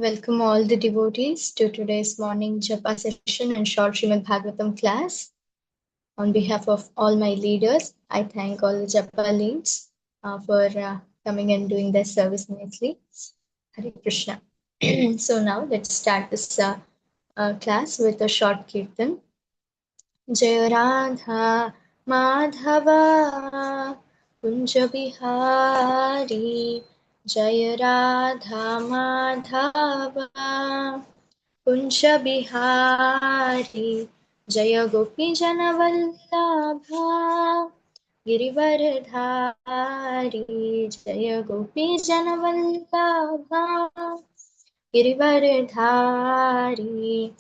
Welcome all the devotees to today's morning Japa session and short Srimad Bhagavatam class. On behalf of all my leaders, I thank all the Japa leads for coming and doing their service nicely. Hare Krishna. So now let's start this class with a short kirtan. Jaya Radha Madhava Kunja Bihari Jaya Radha Madhava Kunja Bihari Jaya Gopi Janavallabha Girivardhari Jaya Gopi Janavallabha Girivardhari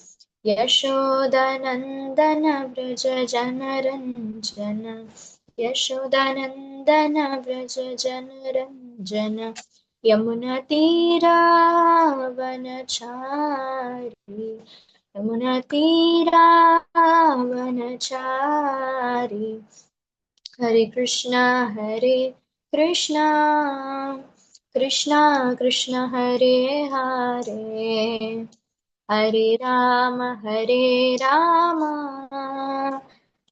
Yashodanandana Braja Janaranjana Yashodanandana Braja Janaranjana Yamuna Tira Vanachari Yamuna Tira Vanachari Hare Krishna Krishna Krishna Hare Hare Hare Rama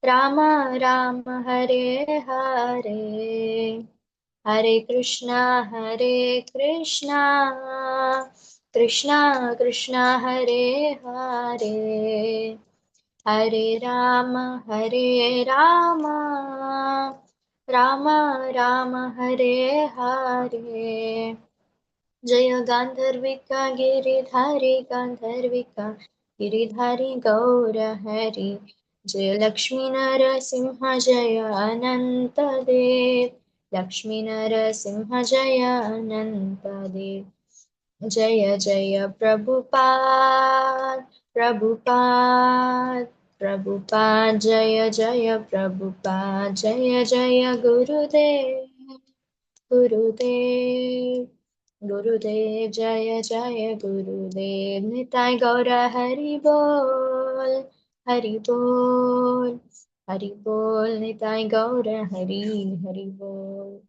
Rama Rama Hare Hare Hare Krishna Krishna Krishna Hare Hare Hare Rama Rama Rama Hare Hare Jaya Gandharvika Giridhari Gandharvika Giridhari Gaura Hari Jaya Lakshmi Narasimha Jaya Ananta Dev Lakshmi Narasimha Jaya Ananta Dev Jaya Jaya Prabhupada Prabhupada Prabhupada Jaya Jaya Prabhupada Jaya Jaya Gurudev Gurudev Gurudev Jaya Jaya Gurudev Nitai Gaura Hari Bol Hari Bol Hari Bol Nitai Gaura Hari Hari Bol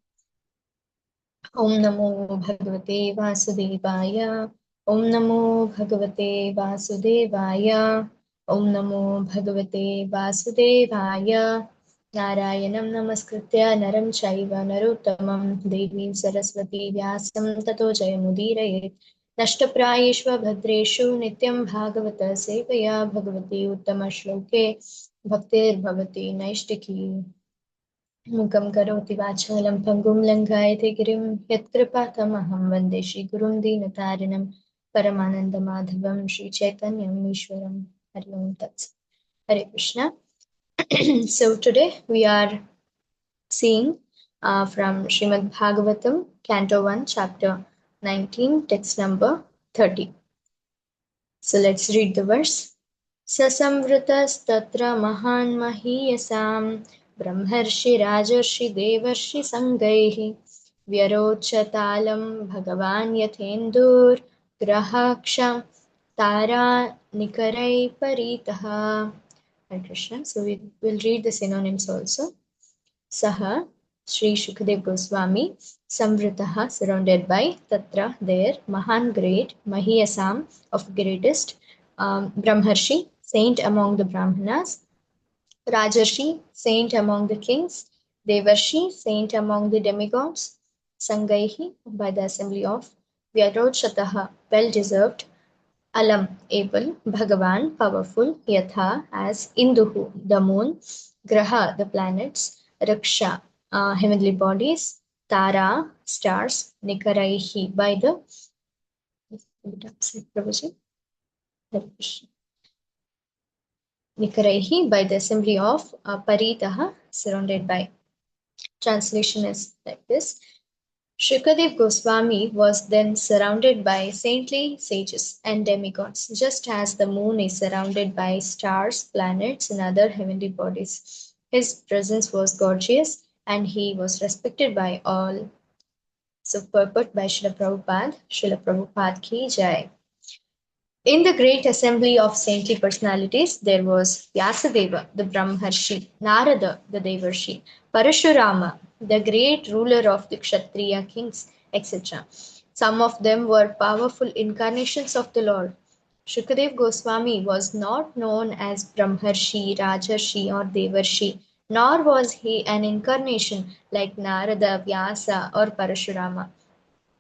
Om Namo Bhagavate Vasudevaya Om Namo Bhagavate Vasudevaya Om Namo Bhagavate Vasudevaya Narayanam Namaskritya Naram Chaiva Narottamam Devim Saraswati Vyasam Tato Jayamudiraye Nashtaprayeshva Bhadreshu Nityam Bhagavata Sevaya Bhagavati Uttama Shloke Bhaktir Bhavati Naishtiki Mukam karoti vachalam pangum langayate girim yatkripatamaham vande Shri Gurum Dinatarinam Paramananda Madhavam Shri Chaitanyam Ishwaram Hari Om Tats Hare Krishna. So today we are seeing from Srimad Bhagavatam, Canto 1, Chapter 19, text number 30. So let's read the verse. Sasamvritas tatra mahan mahiyasam ब्रह्मर्षि राजर्षि देवर्षि संगैः व्यरोचतालं भगवान् यथेन्दुर्ग्रहक्षं तारानिकरैः परितः. Hare Krishna. So we will read the synonyms also. Saha, Sri Shukadev Goswami, Samvritaha, surrounded by, Tatra, there, Mahan, great, Mahiyasam, of greatest, Brahmarshi, saint among the Brahmanas, Rajarshi, saint among the kings, Devarshi, saint among the demigods, Sangaihi, by the assembly of, Vyarojataha, well-deserved, Alam, able, Bhagavan, powerful, Yatha, as, Induhu, the moon, Graha, the planets, Raksha, heavenly bodies, Tara, stars, Nikaraihi, by the Nikaraihi, by the assembly of, Paritaha, surrounded by. Translation is like this. Shukadev Goswami was then surrounded by saintly sages and demigods, just as the moon is surrounded by stars, planets, and other heavenly bodies. His presence was gorgeous, and he was respected by all. So, purport by Srila Prabhupada ki jai. In the great assembly of saintly personalities, there was Vyasadeva, the Brahmarshi, Narada, the Devarshi, Parashurama, the great ruler of the Kshatriya kings, etc. Some of them were powerful incarnations of the Lord. Shukadev Goswami was not known as Brahmarshi, Rajarshi, or Devarshi, nor was he an incarnation like Narada, Vyasa, or Parashurama,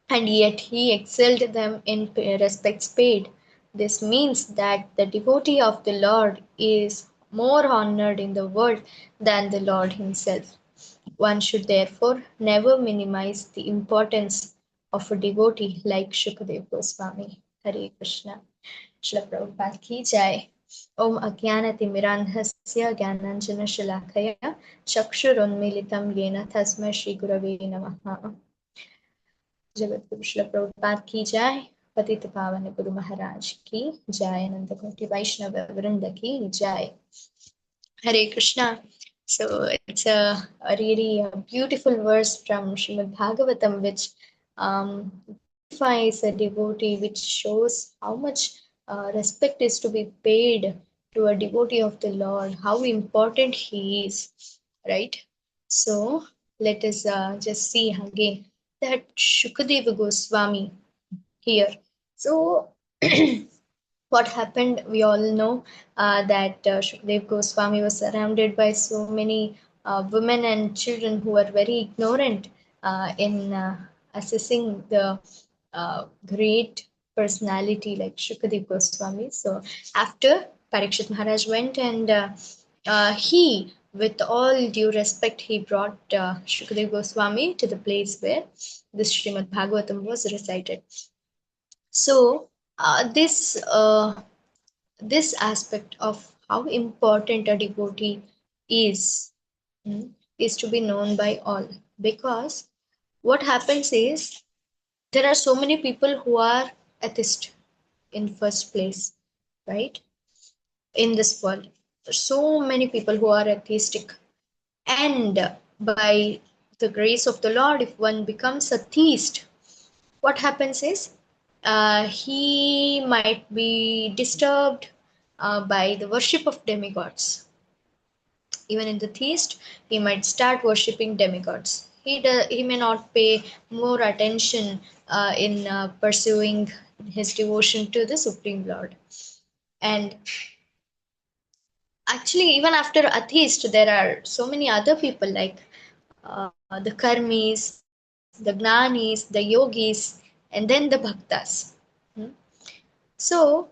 and yet he excelled them in respects paid. This means that the devotee of the Lord is more honored in the world than the Lord himself. One should therefore never minimize the importance of a devotee like Shukadev Goswami. Hare Krishna. Srila Prabhupada ki jai. Om Ajnanatimirandhasya Gyananjana Chakshurunmilitam Yena Tasmai Shri Gurave Namaha. जगतगुरु श्रील प्रभुपाद की जय, पतित पावन गुरु महाराज की जय, अनंत कोटि वैष्णव वृंद की जय. Hare Krishna. So it's a really beautiful verse from Srimad Bhagavatam, which glorifies a devotee, which shows how much respect is to be paid to a devotee of the Lord, how important he is, right? So let us just see again that Shukadeva Goswami here. So what happened, we all know that Shukadeva Goswami was surrounded by so many women and children who were very ignorant in assessing the great personality like Shukadeva Goswami. So after Parikshit Maharaj went and he, with all due respect, he brought Shukadeva Goswami to the place where this Srimad Bhagavatam was recited. So this aspect of how important a devotee is is to be known by all, because what happens is there are so many people who are atheist in first place, right? In this world, so many people who are atheistic, and by the grace of the Lord, if one becomes a theist, what happens is he might be disturbed by the worship of demigods. Even in the theist, he might start worshipping demigods. He may not pay more attention in pursuing his devotion to the Supreme Lord. And actually, even after atheist, there are so many other people like the karmis, the gnanis, the yogis, and then the bhaktas. So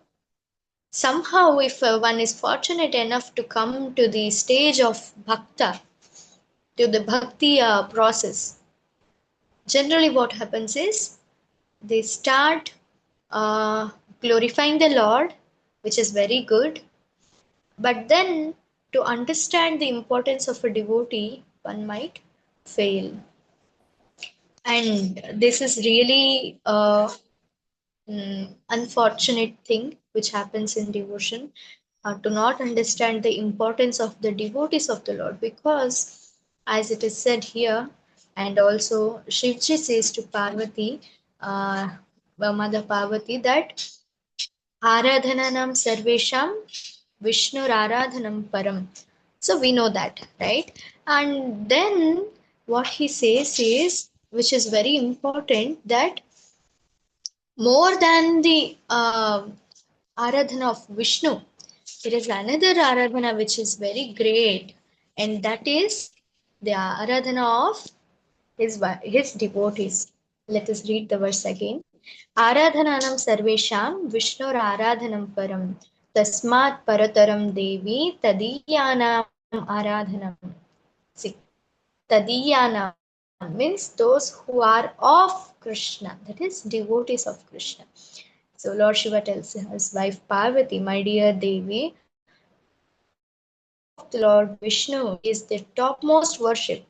somehow, if one is fortunate enough to come to the stage of bhakta, to the bhakti process, generally what happens is they start glorifying the Lord, which is very good. But then, to understand the importance of a devotee, one might fail. And this is really a unfortunate thing which happens in devotion, to not understand the importance of the devotees of the Lord, because as it is said here, and also Shivji says to Parvati, Mother Parvati, that Aradhananam Sarvesham Vishnur Aradhanam Param. So we know that, right? And then what he says is, which is very important, that more than the Aradhana of Vishnu, there is another Aradhana which is very great, and that is the Aradhana of his devotees. Let us read the verse again. Aradhananam sarvesham Vishnur Aradhanam param tasmat parataram devi tadiyanam aradhanam. See, tadiyanam means those who are of Krishna, that is devotees of Krishna. So Lord Shiva tells his wife Parvati, my dear Devi, worship of the Lord Vishnu is the topmost worship.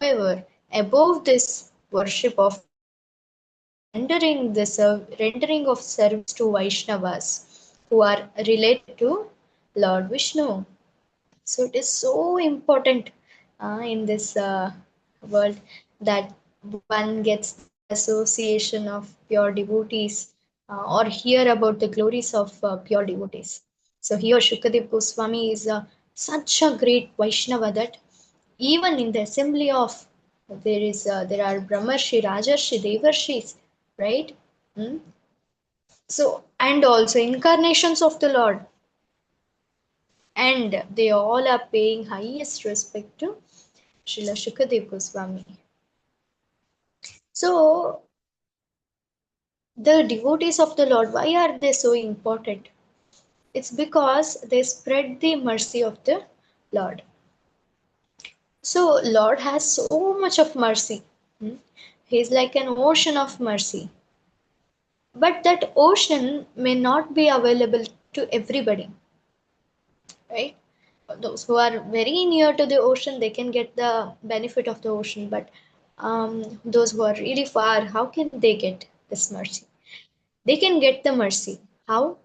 However, above this worship of is rendering of service to Vaishnavas who are related to Lord Vishnu. So it is so important in this world that one gets the association of pure devotees or hear about the glories of pure devotees. So here Shukadev Goswami is such a great Vaishnava that even in the assembly of There are Brahmarshi, Rajarshi, Devarshis, right? Hmm? So, and also incarnations of the Lord, and they all are paying highest respect to Srila Shukadev Goswami. So, the devotees of the Lord, why are they so important? It's because they spread the mercy of the Lord. So, Lord has so much of mercy. Hmm? He's like an ocean of mercy. But that ocean may not be available to everybody, right? Those who are very near to the ocean, they can get the benefit of the ocean. But those who are really far, how can they get this mercy? They can get the mercy. How?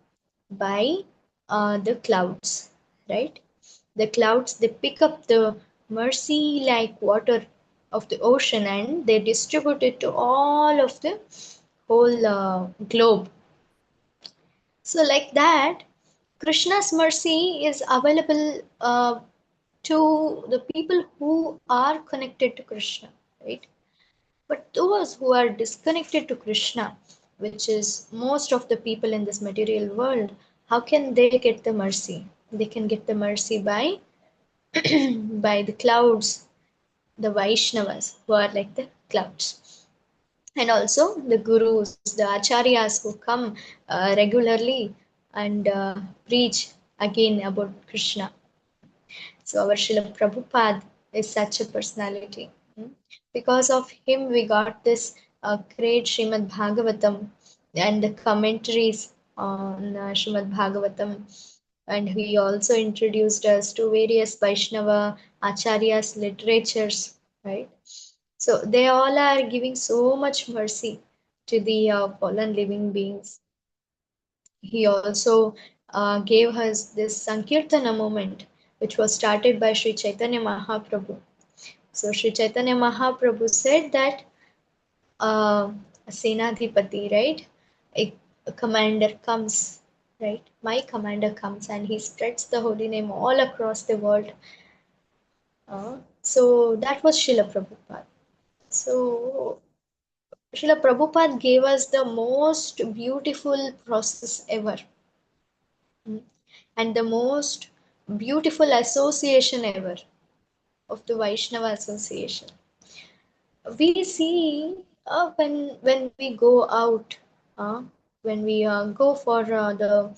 By the clouds, right? The clouds, they pick up the mercy like water of the ocean and they distribute it to all of the whole globe. So, like that, Krishna's mercy is available to the people who are connected to Krishna, right? But those who are disconnected to Krishna, which is most of the people in this material world, how can they get the mercy? They can get the mercy by by the clouds, the Vaishnavas who are like the clouds, and also the gurus, the acharyas who come regularly and preach again about Krishna. So our Srila Prabhupada is such a personality. Because of him, we got this great Srimad Bhagavatam and the commentaries on Srimad Bhagavatam. And he also introduced us to various Vaishnava Acharyas literatures, right? So they all are giving so much mercy to the fallen living beings. He also gave us this Sankirtana movement, which was started by Sri Chaitanya Mahaprabhu. So Sri Chaitanya Mahaprabhu said that a Senadhipati, right? A commander comes, right? My commander comes and he spreads the holy name all across the world. So that was Srila Prabhupada. So Srila Prabhupada gave us the most beautiful process ever. And the most beautiful association ever of the Vaishnava association. We see when we go out, when we go for the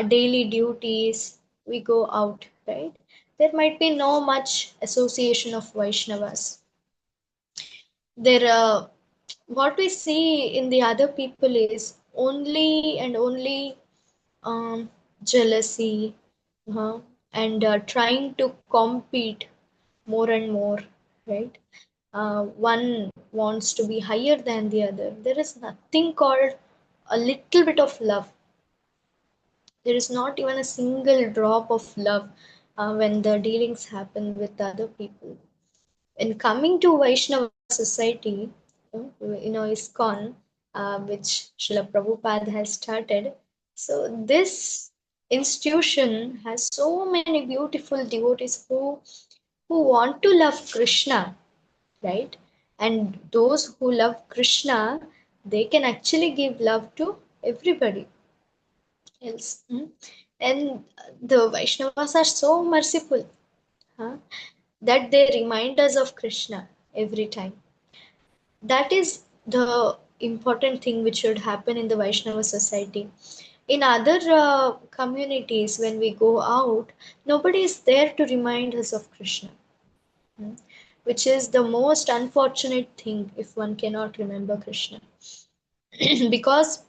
daily duties, we go out, right? There might be no much association of Vaishnavas. There, what we see in the other people is only and only jealousy, uh, and trying to compete more and more, right? One wants to be higher than the other. There is nothing called a little bit of love. There is not even a single drop of love when the dealings happen with other people. In coming to Vaishnava society, ISKCON, which Srila Prabhupada has started. So this institution has so many beautiful devotees who want to love Krishna, right? And those who love Krishna, they can actually give love to everybody else. And the Vaishnavas are so merciful, huh? That they remind us of Krishna every time. That is the important thing which should happen in the Vaishnava society. In other communities, when we go out, nobody is there to remind us of Krishna, hmm, which is the most unfortunate thing if one cannot remember Krishna. Because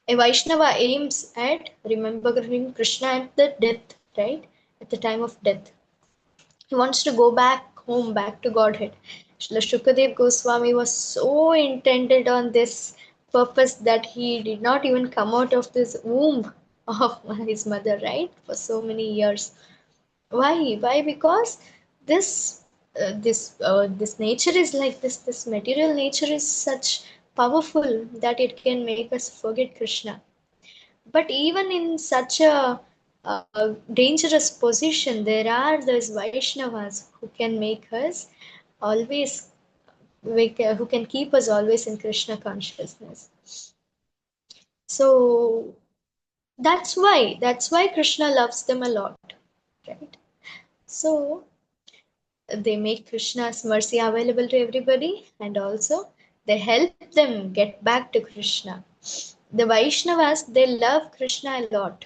a Vaishnava aims at remembering Krishna at the death, right? At the time of death. He wants to go back home, back to Godhead. Srila Shukadev Goswami was so intended on this purpose that he did not even come out of this womb of his mother, right? For so many years. Why? Why? Because this this nature is like this. This material nature is such powerful that it can make us forget Krishna. But even in such a dangerous position, there are those Vaishnavas who can make us always who can keep us always in Krishna consciousness. So that's why Krishna loves them a lot, right? So they make Krishna's mercy available to everybody, and also they help them get back to Krishna. The Vaishnavas, they love Krishna a lot.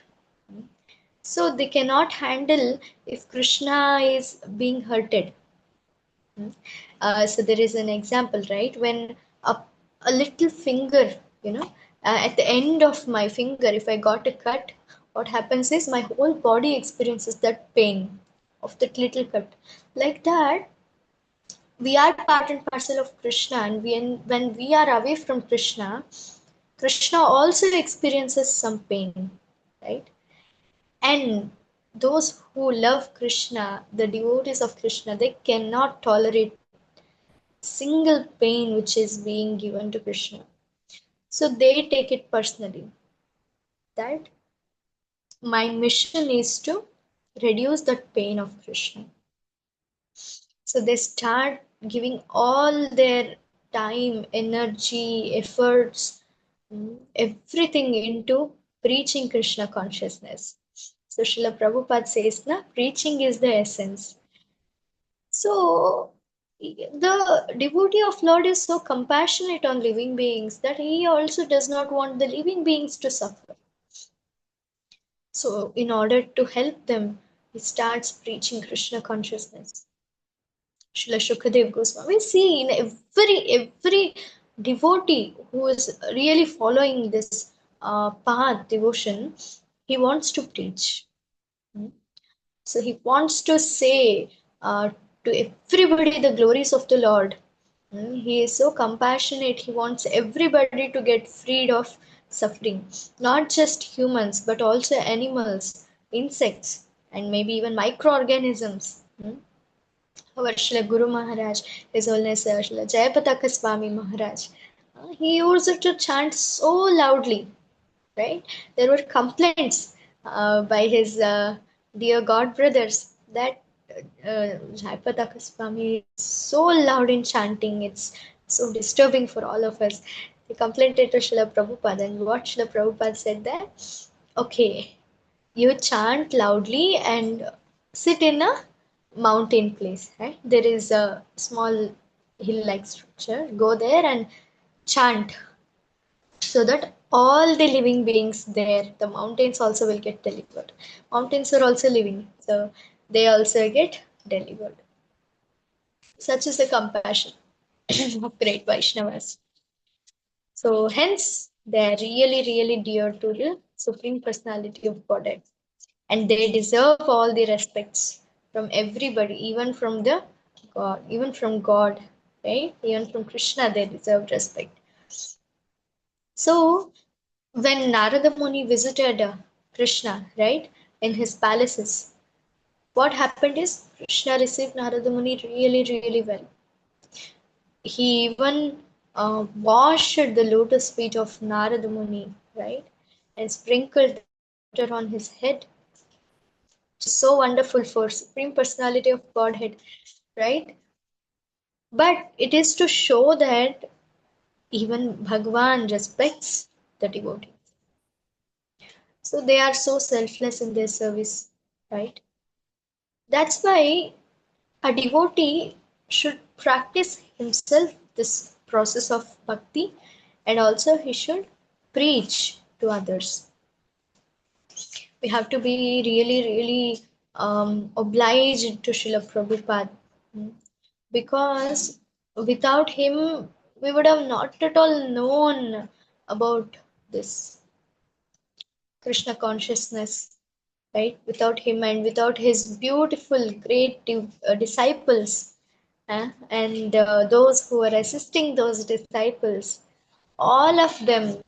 So they cannot handle if Krishna is being hurted. So there is an example, right? When a little finger, at the end of my finger, if I got a cut, what happens is my whole body experiences that pain of that little cut. Like that, we are part and parcel of Krishna, and when we are away from Krishna, Krishna also experiences some pain, right? And those who love Krishna, the devotees of Krishna, they cannot tolerate single pain which is being given to Krishna. So they take it personally that my mission is to reduce that pain of Krishna. So they start giving all their time, energy, efforts, everything into preaching Krishna consciousness. So Srila Prabhupada says, na, preaching is the essence. So the devotee of Lord is so compassionate on living beings that he also does not want the living beings to suffer. So in order to help them, he starts preaching Krishna consciousness. Srila Shukadev Goswami, see, in every devotee who is really following this path, devotion, he wants to preach. So he wants to say to everybody the glories of the Lord. He is so compassionate. He wants everybody to get freed of suffering. Not just humans, but also animals, insects, and maybe even microorganisms. Our Srila Guru Maharaj, His Holiness Srila Jayapataka Swami Maharaj, he used to chant so loudly, right? There were complaints by his dear God brothers that Jayapataka Swami is so loud in chanting, it's so disturbing for all of us. They complained to Srila Prabhupada, and what Srila Prabhupada said that, okay, you chant loudly and sit in a mountain place, right? There is a small hill-like structure. Go there and chant so that all the living beings there, the mountains also will get delivered. Mountains are also living, so they also get delivered. Such is the compassion of great Vaishnavas. So hence they are really, really dear to the Supreme Personality of Godhead. And they deserve all the respects from everybody, even from the God, even from God, right? Even from Krishna, they deserve respect. So when Narada Muni visited Krishna, right, in his palaces, what happened is Krishna received Narada Muni really, really well. He even washed the lotus feet of Narada Muni, right, and sprinkled the nectar on his head. So wonderful for Supreme Personality of Godhead, right? But it is to show that even Bhagwan respects the devotee. So they are so selfless in their service, right? That's why a devotee should practice himself this process of bhakti, and also he should preach to others. We have to be really, really obliged to Srila Prabhupada, because without him, we would have not at all known about this Krishna consciousness, right? Without him and without his beautiful, great disciples, and those who are assisting those disciples, all of them,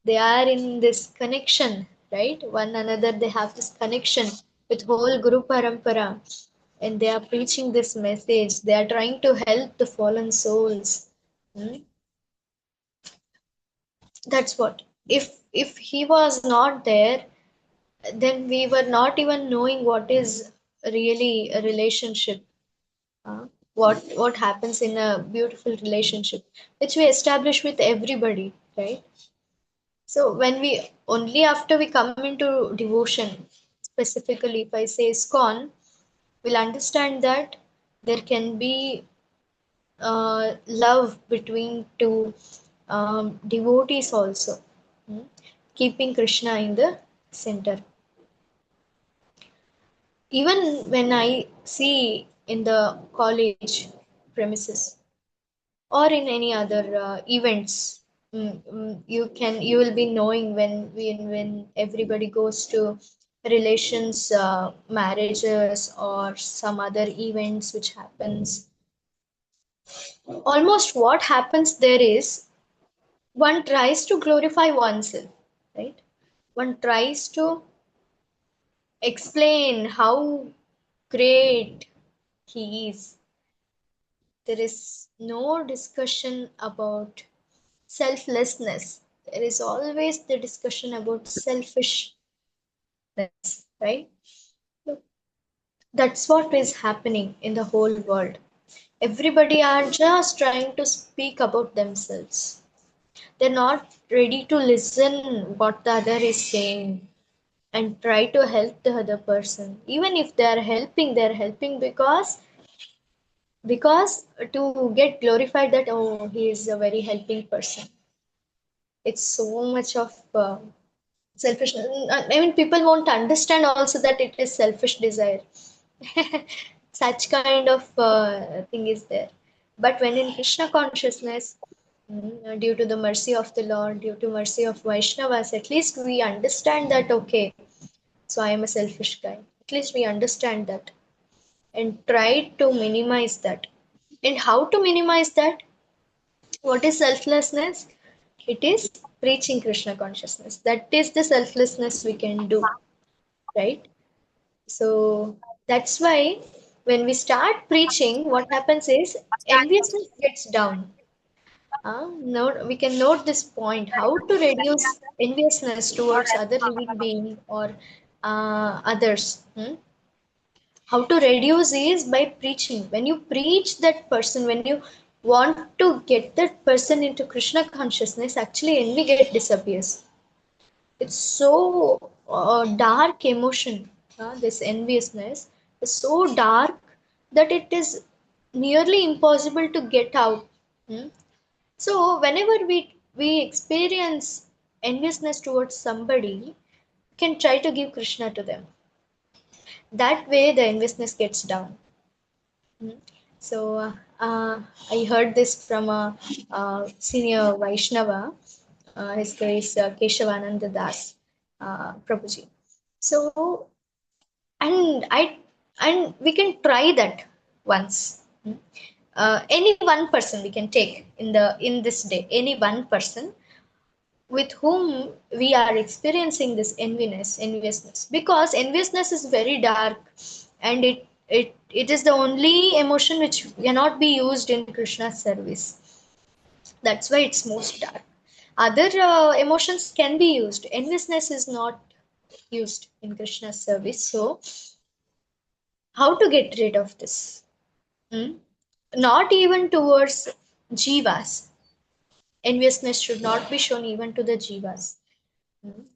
they are in this connection, right? One another, they have this connection with whole Guru Parampara, and they are preaching this message. They are trying to help the fallen souls. That's what. If he was not there, then we were not even knowing what is really a relationship. what happens in a beautiful relationship, which we establish with everybody, right? So when we only after we come into devotion, specifically if I say ISKCON, we'll understand that there can be love between two devotees also, hmm, keeping Krishna in the center. Even when I see in the college premises or in any other events, you will be knowing when everybody goes to relations, marriages or some other events which happens. Almost what happens there is one tries to glorify oneself, right? One tries to explain how great he is. There is no discussion about selflessness. There is always the discussion about selfishness, right? Look, that's what is happening in the whole world. Everybody are just trying to speak about themselves. They're not ready to listen what the other is saying and try to help the other person. Even if they're helping because to get glorified that oh, he is a very helping person. It's so much of selfishness. I mean, people won't understand also that it is selfish desire. Such kind of thing is there. But when in Krishna consciousness, due to the mercy of the Lord, due to mercy of Vaishnavas, at least we understand that okay, so I am a selfish guy. At least we understand that and try to minimize that. And how to minimize that? What is selflessness? It is preaching Krishna consciousness. That is the selflessness we can do, right? So that's why when we start preaching, what happens is enviousness gets down. We can note this point: how to reduce enviousness towards other living being or others. How to reduce is by preaching. When you preach that person, when you want to get that person into Krishna consciousness, actually envy get disappears. It's so dark emotion. This enviousness is so dark that it is nearly impossible to get out. Hmm? So whenever we experience enviousness towards somebody, we can try to give Krishna to them. That way the enviousness gets down. So I heard this from a senior Vaishnava. His name is Keshavananda Das Prabhuji. So and we can try that once. Any one person we can take in this day. Any one person with whom we are experiencing this enviousness, because enviousness is very dark, and it is the only emotion which cannot be used in Krishna's service. That's why it's most dark. Other emotions can be used. Enviousness is not used in Krishna's service. So how to get rid of this? Hmm? Not even towards jivas. Enviousness should not be shown even to the jivas.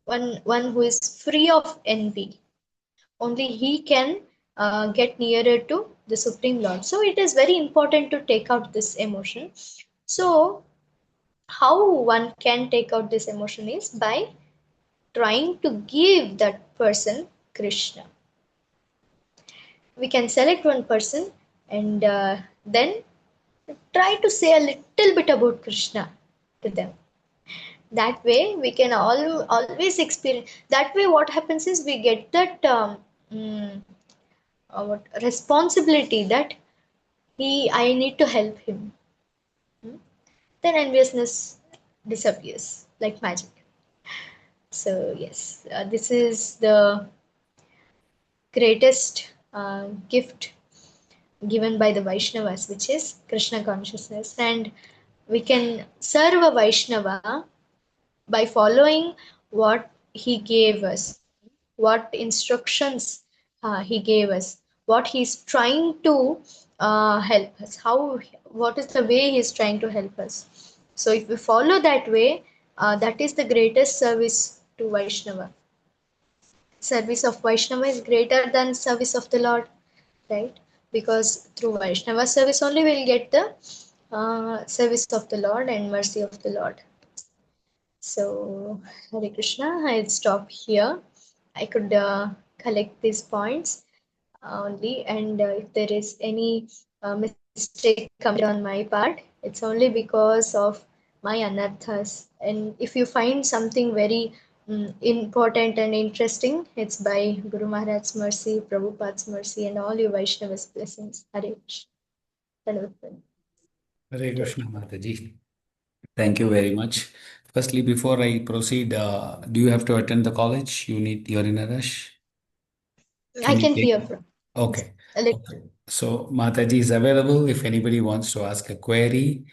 One who is free of envy, only he can get nearer to the Supreme Lord. So it is very important to take out this emotion. So how one can take out this emotion is by trying to give that person Krishna. We can select one person and then try to say a little bit about Krishna to them. That way we can always experience. That way what happens is we get that mm, what responsibility that I need to help him. Then enviousness disappears like magic. So yes, this is the greatest gift given by the Vaishnavas, which is Krishna consciousness, and we can serve a Vaishnava by following what he gave us, what instructions he gave us, what he's trying to help us? What is the way he is trying to help us? So if we follow that way, that is the greatest service to Vaishnava. Service of Vaishnava is greater than service of the Lord, right? Because through Vaishnava service only we'll get the service of the Lord and mercy of the Lord. So, Hare Krishna, I'll stop here. I could collect these points only, and if there is any mistake committed on my part, it's only because of my anarthas. And if you find something very important and interesting, it's by Guru Maharaj's mercy, Prabhupada's mercy, and all your Vaishnavas' blessings. Hare Krishna. Hare Krishna, Mataji. Thank you very much. Firstly, before I proceed, do you have to attend the college? You're in a rush? I Can you can take? hear from. Okay. A little. Okay. So Mataji is available if anybody wants to ask a query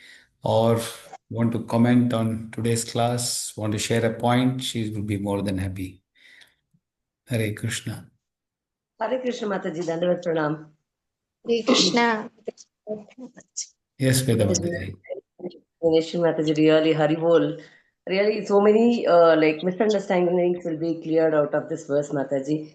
or want to comment on today's class, want to share a point, she will be more than happy. Hare Krishna. Hare Krishna Mataji, Dandavat Pranam. Hare Krishna. Yes, Veda Mataji, Mataji. explanation Mataji, really Haribol. Really, so many like misunderstandings will be cleared out of this verse, Mataji.